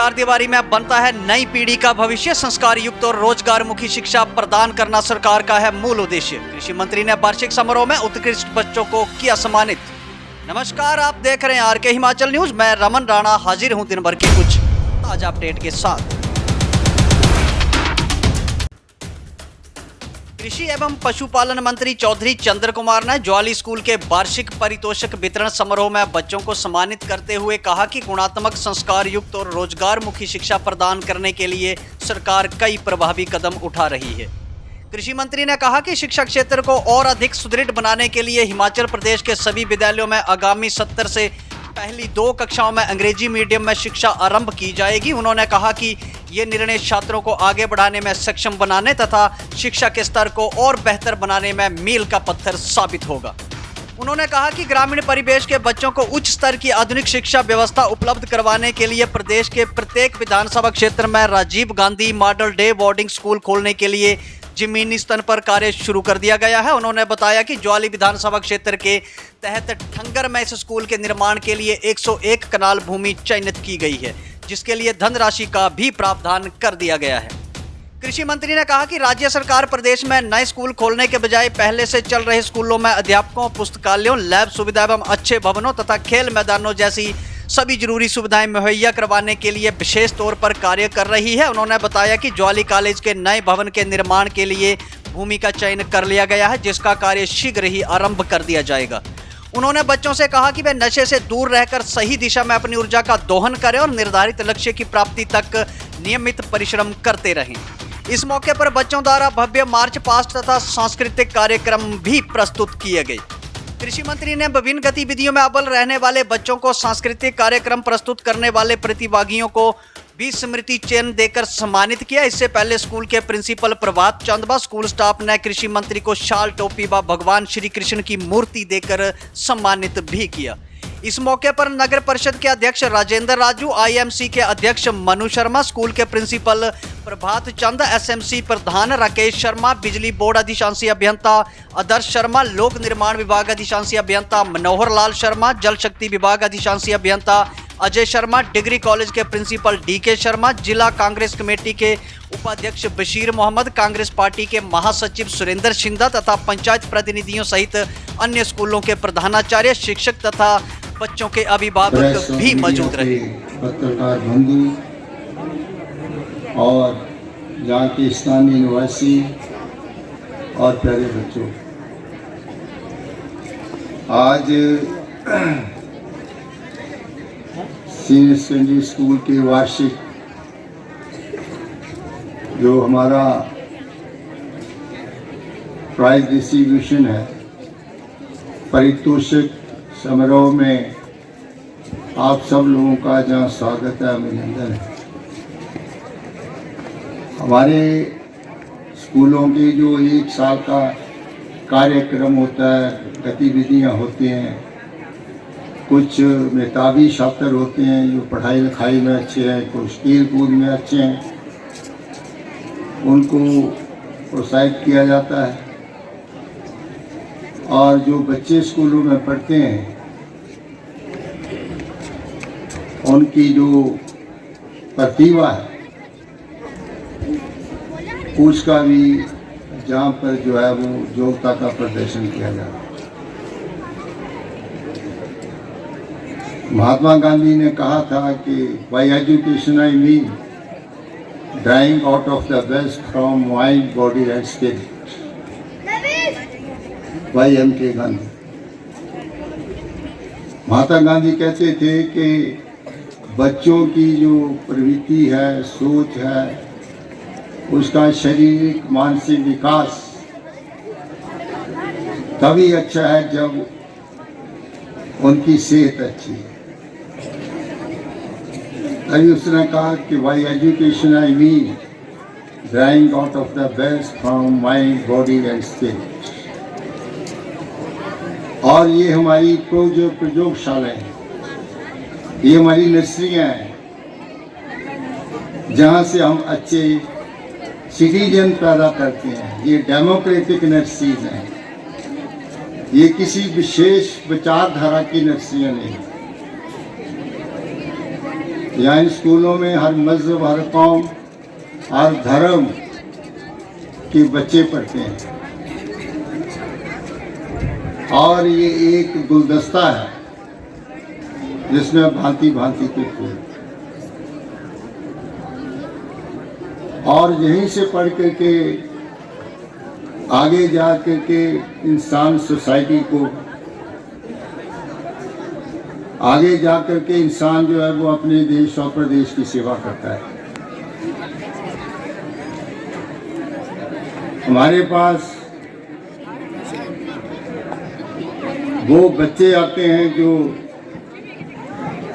चारदीवारी में बनता है नई पीढ़ी का भविष्य। संस्कार युक्त और रोजगार मुखी शिक्षा प्रदान करना सरकार का है मूल उद्देश्य। कृषि मंत्री ने वार्षिक समारोह में उत्कृष्ट बच्चों को किया सम्मानित। नमस्कार, आप देख रहे हैं आरके हिमाचल न्यूज। मैं रमन राणा हाजिर हूं दिन भर के कुछ ताजा अपडेट के साथ। कृषि एवं पशुपालन मंत्री चौधरी चंद्र कुमार ने ज्वाली स्कूल के वार्षिक पारितोषिक वितरण समारोह में बच्चों को सम्मानित करते हुए कहा कि गुणात्मक, संस्कार युक्त और रोजगार मुखी शिक्षा प्रदान करने के लिए सरकार कई प्रभावी कदम उठा रही है। कृषि मंत्री ने कहा कि शिक्षा क्षेत्र को और अधिक सुदृढ़ बनाने के लिए हिमाचल प्रदेश के सभी विद्यालयों में आगामी 70 से पहली 2 कक्षाओं में अंग्रेजी मीडियम में शिक्षा आरंभ की जाएगी। उन्होंने कहा कि ये निर्णय छात्रों को आगे बढ़ाने में सक्षम बनाने तथा शिक्षा के स्तर को और बेहतर बनाने में मील का पत्थर साबित होगा। उन्होंने कहा कि ग्रामीण परिवेश के बच्चों को उच्च स्तर की आधुनिक शिक्षा व्यवस्था उपलब्ध करवाने के लिए प्रदेश के प्रत्येक विधानसभा क्षेत्र में Rajiv Gandhi model day boarding school खोलने के लिए जमीनी स्तर पर कार्य शुरू कर दिया गया है। उन्होंने बताया कि ज्वाली विधानसभा क्षेत्र के तहत ठंगर में इस स्कूल के निर्माण के लिए 101 कनाल भूमि चयनित की गई है, जिसके लिए धनराशि का भी प्रावधान कर दिया गया है। कृषि मंत्री ने कहा कि राज्य सरकार प्रदेश में नए स्कूल खोलने के बजाय पहले से चल रहे स्कूलों में अध्यापकों, पुस्तकालयों, लैब सुविधा एवं अच्छे भवनों तथा खेल मैदानों जैसी सभी जरूरी सुविधाएं मुहैया करवाने के लिए विशेष तौर पर कार्य कर रही है। उन्होंने बताया कि ज्वाली कॉलेज के नए भवन के निर्माण के लिए भूमि का चयन कर लिया गया है, जिसका कार्य शीघ्र ही आरंभ कर दिया जाएगा। उन्होंने बच्चों से कहा कि वे नशे से दूर रहकर सही दिशा में अपनी ऊर्जा का दोहन करें और निर्धारित लक्ष्य की प्राप्ति तक नियमित परिश्रम करते रहें। इस मौके पर बच्चों द्वारा भव्य मार्च पास्ट तथा सांस्कृतिक कार्यक्रम भी प्रस्तुत किए गए। कृषि मंत्री ने विभिन्न गतिविधियों में अव्वल रहने वाले बच्चों को सांस्कृतिक कार्यक्रम प्रस्तुत करने वाले प्रतिभागियों को भी स्मृति चिन्ह देकर सम्मानित किया। इससे पहले स्कूल के प्रिंसिपल प्रभात चंद व स्कूल स्टाफ ने कृषि मंत्री को शाल, टोपी व भगवान श्री कृष्ण की मूर्ति देकर सम्मानित भी किया। इस मौके पर नगर परिषद के अध्यक्ष राजेंद्र राजू, आईएमसी के अध्यक्ष मनु शर्मा, स्कूल के प्रिंसिपल प्रभात चंद, एसएमसी प्रधान राकेश शर्मा, बिजली बोर्ड अधिशांसी अभियंता आदर्श शर्मा, लोक निर्माण विभाग अधिशांसी अभियंता मनोहर लाल शर्मा, जल शक्ति विभाग अधिशांसी अभियंता अजय शर्मा, डिग्री कॉलेज के प्रिंसिपल डीके शर्मा, जिला कांग्रेस कमेटी के उपाध्यक्ष बशीर मोहम्मद, कांग्रेस पार्टी के महासचिव सुरेंद्र शिंदा तथा पंचायत प्रतिनिधियों सहित अन्य स्कूलों के प्रधानाचार्य, शिक्षक तथा बच्चों के अभिभावक भी मौजूद रहे। पत्रकार बंधु और यहाँ के स्थानीय निवासी और प्यारे बच्चों, आज सीनियर सेकेंडरी स्कूल के वार्षिक जो हमारा प्राइज डिस्ट्रीब्यूशन है, पारितोषिक समारोह में आप सब लोगों का जहाँ स्वागत है, अभिनंदन है। हमारे स्कूलों के जो 1 साल का कार्यक्रम होता है, गतिविधियाँ होती हैं, कुछ मेधावी छात्र होते हैं जो पढ़ाई लिखाई में अच्छे हैं, कुछ खेल कूद में अच्छे हैं, उनको प्रोत्साहित किया जाता है। और जो बच्चे स्कूलों में पढ़ते हैं उनकी जो प्रतिभा है उसका भी जहाँ पर जो है वो योग्यता का प्रदर्शन किया जाता है। महात्मा गांधी ने कहा था कि bye education I mean drawing out of the best from mind, body and spirit. भाई एम.के. गांधी, महात्मा गांधी कहते थे कि बच्चों की जो प्रवृत्ति है, सोच है, उसका शारीरिक मानसिक विकास तभी अच्छा है जब उनकी सेहत अच्छी है। तभी उसने कहा कि bye education I mean drawing out of the best from mind, body and spirit. और ये हमारी प्रयोगशालाएं हैं, ये हमारी नर्सरियाँ हैं, जहाँ से हम अच्छे सिटीजन पैदा करते हैं। ये डेमोक्रेटिक नर्सरीज हैं, ये किसी विशेष विचारधारा की नर्सरियाँ नहीं। यहाँ इन स्कूलों में हर मजहब, हर कौम, हर धर्म के बच्चे पढ़ते हैं और ये एक गुलदस्ता है जिसमें भांति भांति के फूल, और यहीं से पढ़ करके आगे जा करके इंसान सोसाइटी को आगे जा करके इंसान जो है वो अपने देश और प्रदेश की सेवा करता है। हमारे पास वो बच्चे आते हैं जो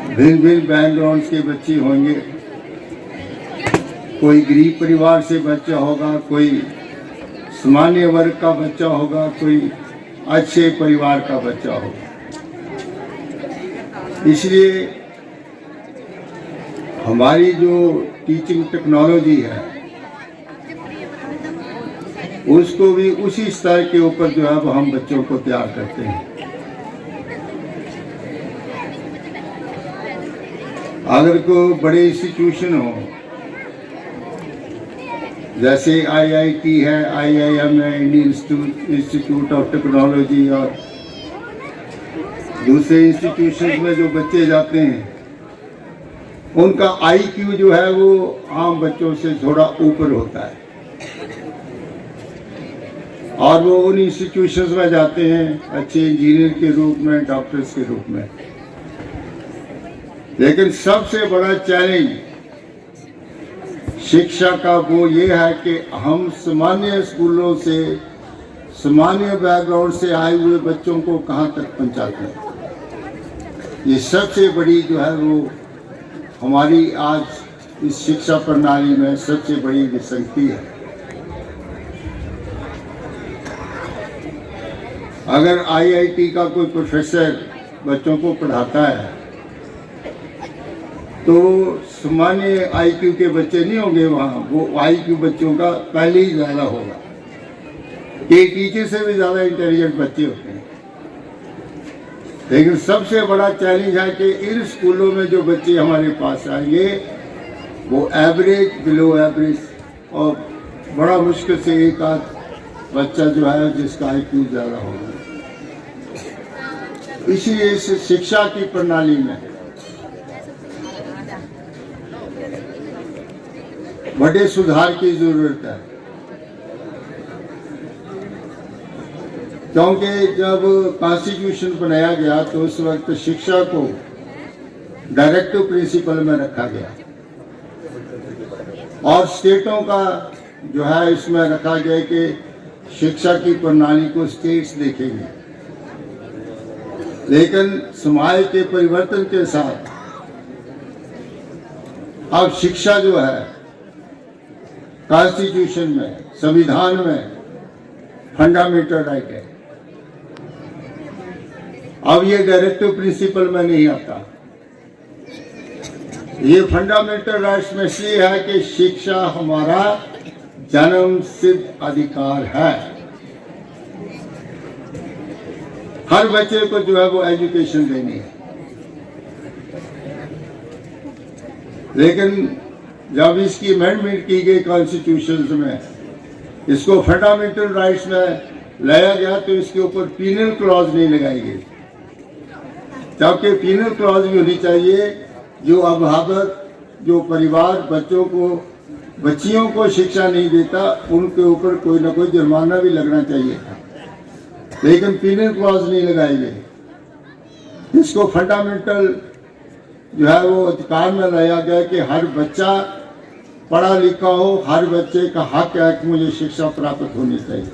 भिन्न भिन्न बैकग्राउंड्स के बच्चे होंगे। कोई गरीब परिवार से बच्चा होगा, कोई सामान्य वर्ग का बच्चा होगा, कोई अच्छे परिवार का बच्चा होगा। इसलिए हमारी जो टीचिंग टेक्नोलॉजी है उसको भी उसी स्तर के ऊपर जो है वो हम बच्चों को तैयार करते हैं। अगर कोई बड़े इंस्टीट्यूशन हो जैसे IIT है, IIM है, इंडियन इंस्टीट्यूट ऑफ टेक्नोलॉजी, और दूसरे इंस्टीट्यूशन में जो बच्चे जाते हैं उनका IQ जो है वो आम बच्चों से थोड़ा ऊपर होता है और वो उन इंस्टीट्यूशंस में जाते हैं अच्छे इंजीनियर के रूप में, डॉक्टर्स के रूप में। लेकिन सबसे बड़ा चैलेंज शिक्षा का वो ये है कि हम सामान्य स्कूलों से, सामान्य बैकग्राउंड से आए हुए बच्चों को कहाँ तक पहुँचाते हैं। ये सबसे बड़ी जो है वो हमारी आज इस शिक्षा प्रणाली में सबसे बड़ी विसंगति है। अगर IIT का कोई प्रोफेसर बच्चों को पढ़ाता है तो सामान्य IQ के बच्चे नहीं होंगे वहाँ, वो IQ बच्चों का पहले ही ज़्यादा होगा। ये टीचर से भी ज़्यादा इंटेलिजेंट बच्चे होते हैं। लेकिन सबसे बड़ा चैलेंज है कि इन स्कूलों में जो बच्चे हमारे पास आएंगे वो एवरेज, बिलो एवरेज, और बड़ा मुश्किल से एक आध बच्चा जो है जिसका IQ ज़्यादा होगा। इसलिए इस शिक्षा की प्रणाली में बड़े सुधार की जरूरत है, क्योंकि जब कॉन्स्टिट्यूशन बनाया गया तो उस वक्त शिक्षा को डायरेक्टिव प्रिंसिपल में रखा गया और स्टेटों का जो है इसमें रखा गया कि शिक्षा की प्रणाली को स्टेट्स देखेंगे। लेकिन समाज के परिवर्तन के साथ अब शिक्षा जो है कॉन्स्टिट्यूशन में, संविधान में फंडामेंटल राइट है। अब ये डायरेक्टिव प्रिंसिपल में नहीं आता। ये फंडामेंटल राइट्स में इसलिए है कि शिक्षा हमारा जन्म सिद्ध अधिकार है। हर बच्चे को जो है वो एजुकेशन देनी है। लेकिन जब इसकी अमेंडमेंट की गई कॉन्स्टिट्यूशन में, इसको फंडामेंटल राइट्स में लाया गया तो इसके ऊपर पीनल क्लॉज नहीं लगाई गई, जबकि पीनल क्लॉज भी होनी चाहिए। जो अभिभावक, जो परिवार बच्चों को, बच्चियों को शिक्षा नहीं देता उनके ऊपर कोई ना कोई जुर्माना भी लगना चाहिए था, लेकिन पीनल क्लॉज नहीं लगाई गई। इसको फंडामेंटल जो है वो अधिकार में लाया गया कि हर बच्चा पढ़ा लिखा हो, हर बच्चे का हक है कि मुझे शिक्षा प्राप्त होनी चाहिए।